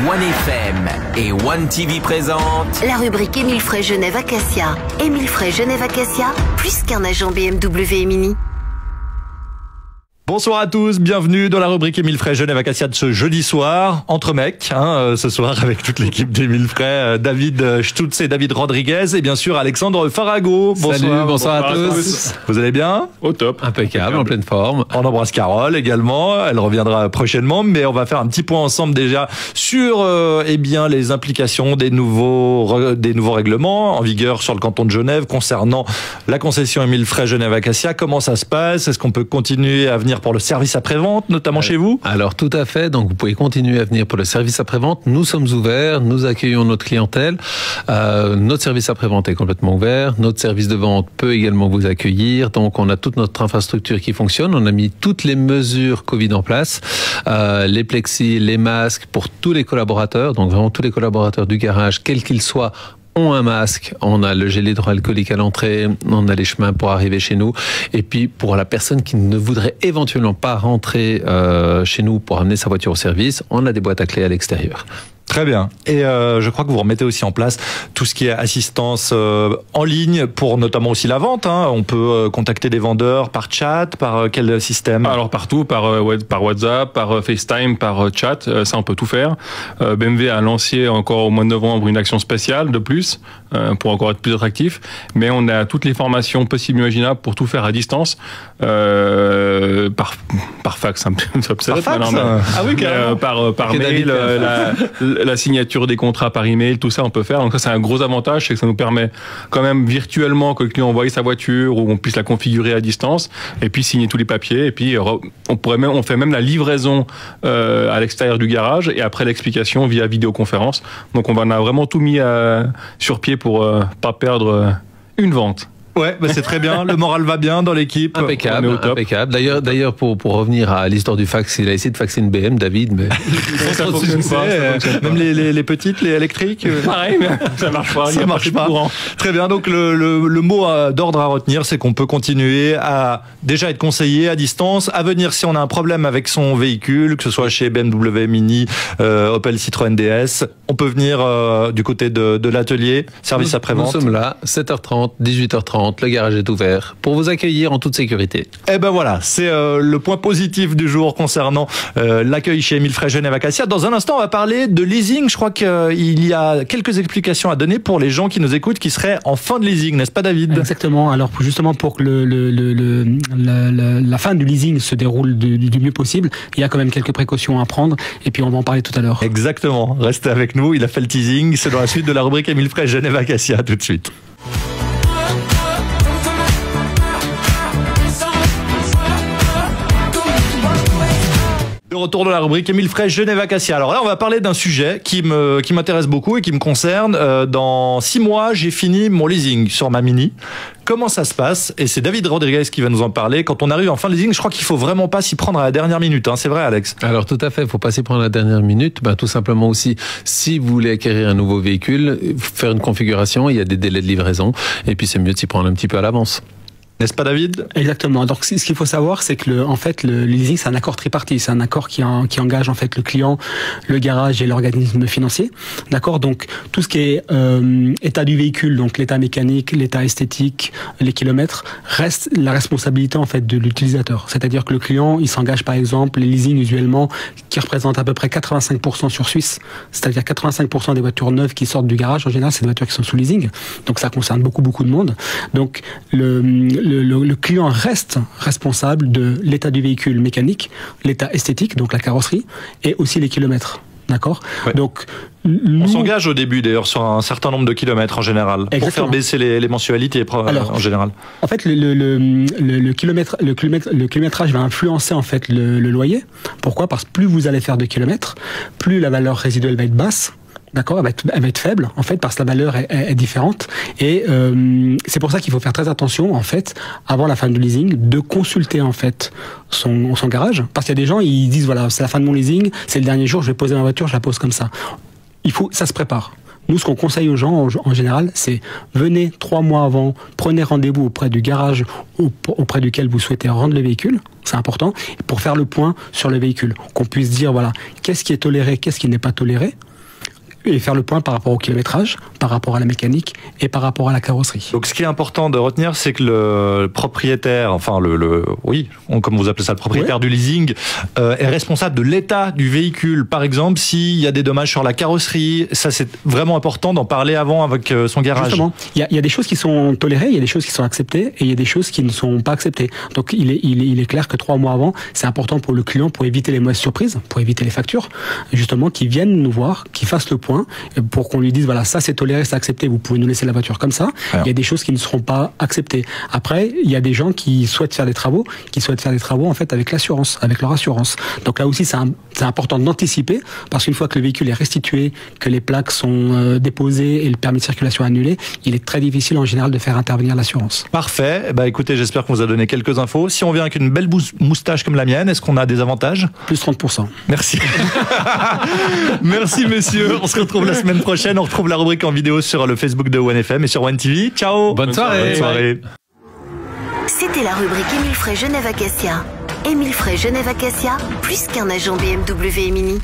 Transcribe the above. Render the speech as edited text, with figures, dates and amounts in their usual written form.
OneFM et One TV présentent la rubrique Émile Frey Genève Acacia. Émile Frey Genève Acacia, plus qu'un agent BMW et Mini. Bonsoir à tous, bienvenue dans la rubrique Émile Frey Genève Acacia de ce jeudi soir, entre mecs, ce soir avec toute l'équipe d'Émile Frey, David Stutz et David Rodriguez et bien sûr Alexandre Farago. Bonsoir. Salut, bonsoir à tous. Vous allez bien? Au top. Impeccable, en pleine forme. On embrasse Carole également, elle reviendra prochainement, mais on va faire un petit point ensemble déjà sur les implications des nouveaux règlements en vigueur sur le canton de Genève concernant la concession Émile Frey Genève Acacia. Comment ça se passe? Est-ce qu'on peut continuer à venir pour le service après-vente, notamment chez vous? Alors tout à fait, donc vous pouvez continuer à venir pour le service après-vente. Nous sommes ouverts, nous accueillons notre clientèle. Notre service après-vente est complètement ouvert. Notre service de vente peut également vous accueillir. Donc on a toute notre infrastructure qui fonctionne. On a mis toutes les mesures Covid en place. Les plexis, les masques pour tous les collaborateurs. Donc vraiment tous les collaborateurs du garage, quels qu'ils soient, ont un masque, on a le gel hydroalcoolique à l'entrée, on a les chemins pour arriver chez nous. Et puis, pour la personne qui ne voudrait éventuellement pas rentrer chez nous pour amener sa voiture au service, on a des boîtes à clés à l'extérieur. Très bien. Et je crois que vous remettez aussi en place tout ce qui est assistance en ligne pour notamment aussi la vente. On peut contacter des vendeurs par chat, par quel système? Alors partout, par WhatsApp, par FaceTime, par chat, ça on peut tout faire. BMW a lancé encore au mois de novembre une action spéciale de plus pour encore être plus attractif. Mais on a toutes les formations possibles et imaginables pour tout faire à distance. Par fax, ça par fax, ah oui, carrément. Par mail, la signature des contrats par email, tout ça on peut faire. Donc ça c'est un gros avantage, c'est que ça nous permet quand même virtuellement que le client envoie sa voiture ou on puisse la configurer à distance et puis signer tous les papiers et puis on fait même la livraison à l'extérieur du garage et après l'explication via vidéoconférence. Donc on a vraiment tout mis sur pied pour pas perdre une vente. Ouais, c'est très bien. Le moral va bien dans l'équipe. Impeccable, impeccable. D'ailleurs, pour revenir à l'histoire du fax, il a essayé de faxer une BM, David, mais ça fonctionne pas. Même les petites, les électriques. Pareil, mais ça marche pas. Ça marche pas. Très bien. Donc le mot d'ordre à retenir, c'est qu'on peut continuer à déjà être conseillé à distance, à venir si on a un problème avec son véhicule, que ce soit chez BMW Mini, Opel, Citroën DS. On peut venir du côté de l'atelier, service après-vente. Nous sommes là, 7h30, 18h30. Le garage est ouvert pour vous accueillir en toute sécurité. Eh ben voilà, c'est le point positif du jour concernant l'accueil chez Émile Frey Genève Acacia. Dans un instant, on va parler de leasing. Je crois qu'il y a quelques explications à donner pour les gens qui nous écoutent qui seraient en fin de leasing, n'est-ce pas David? Exactement. Alors justement pour que la fin du leasing se déroule du mieux possible, il y a quand même quelques précautions à prendre et puis on va en parler tout à l'heure. Exactement. Restez avec nous. Il a fait le teasing. C'est dans la suite de la rubrique Émile Frey Genève Acacia. Tout de suite. De retour de la rubrique Émile Frey Genève Acacia. Alors là, on va parler d'un sujet qui m'intéresse beaucoup et qui me concerne. Dans 6 mois, j'ai fini mon leasing sur ma Mini. Comment ça se passe? Et c'est David Rodriguez qui va nous en parler. Quand on arrive en fin de leasing, je crois qu'il faut vraiment pas s'y prendre à la dernière minute. C'est vrai, Alex? Alors tout à fait, il faut pas s'y prendre à la dernière minute. Tout simplement aussi, si vous voulez acquérir un nouveau véhicule, faire une configuration, il y a des délais de livraison. Et puis c'est mieux de s'y prendre un petit peu à l'avance. N'est-ce pas David? Exactement. Donc ce qu'il faut savoir, c'est que le leasing, c'est un accord tripartite, c'est un accord qui engage en fait le client, le garage et l'organisme financier. D'accord. Donc tout ce qui est état du véhicule, donc l'état mécanique, l'état esthétique, les kilomètres, reste la responsabilité en fait de l'utilisateur. C'est-à-dire que le client, il s'engage par exemple les leasing usuellement qui représentent à peu près 85% sur Suisse, c'est-à-dire 85% des voitures neuves qui sortent du garage en général, c'est des voitures qui sont sous leasing. Donc ça concerne beaucoup de monde. Donc le client reste responsable de l'état du véhicule mécanique, l'état esthétique, donc la carrosserie, et aussi les kilomètres. D'accord. Ouais. Donc, on s'engage au début d'ailleurs sur un certain nombre de kilomètres en général. Exactement. Pour faire baisser les mensualités en général. En fait, le kilométrage va influencer en fait le loyer. Pourquoi? Parce que plus vous allez faire de kilomètres, plus la valeur résiduelle va être basse. D'accord, elle va être faible en fait parce que la valeur est différente et c'est pour ça qu'il faut faire très attention en fait avant la fin du leasing de consulter en fait son garage parce qu'il y a des gens ils disent voilà c'est la fin de mon leasing, c'est le dernier jour, je vais poser ma voiture, je la pose comme ça. Ça se prépare. Nous, ce qu'on conseille aux gens en général, c'est venez 3 mois avant, prenez rendez-vous auprès du garage auprès duquel vous souhaitez rendre le véhicule, c'est important, pour faire le point sur le véhicule, qu'on puisse dire voilà qu'est-ce qui est toléré, qu'est-ce qui n'est pas toléré. et faire le point par rapport au kilométrage, par rapport à la mécanique et par rapport à la carrosserie. Donc, ce qui est important de retenir, c'est que le propriétaire, enfin comme vous appelez ça, le propriétaire du leasing, est responsable de l'état du véhicule. Par exemple, s'il y a des dommages sur la carrosserie, ça c'est vraiment important d'en parler avant avec son garage. Justement, il y a des choses qui sont tolérées, il y a des choses qui sont acceptées et il y a des choses qui ne sont pas acceptées. Donc il est clair que 3 mois avant, c'est important pour le client, pour éviter les mauvaises surprises, pour éviter les factures, justement, qui viennent nous voir, qui fassent le point, pour qu'on lui dise, voilà, ça c'est toléré, c'est accepté, vous pouvez nous laisser la voiture comme ça. Il y a des choses qui ne seront pas acceptées. Après, il y a des gens qui souhaitent faire des travaux en fait avec l'assurance, avec leur assurance. Donc là aussi, c'est important d'anticiper, parce qu'une fois que le véhicule est restitué, que les plaques sont déposées et le permis de circulation annulé, il est très difficile en général de faire intervenir l'assurance. Parfait. Bah écoutez, j'espère qu'on vous a donné quelques infos. Si on vient avec une belle moustache comme la mienne, est-ce qu'on a des avantages? Plus 30%. Merci. Merci messieurs. On se retrouve la semaine prochaine. On retrouve la rubrique en vidéo sur le Facebook de OneFM et sur OneTV. Ciao. Bonne soirée. Bonne soirée. C'était la rubrique Émile Frey Genève Acacia. Émile Frey Genève Acacia, plus qu'un agent BMW et Mini.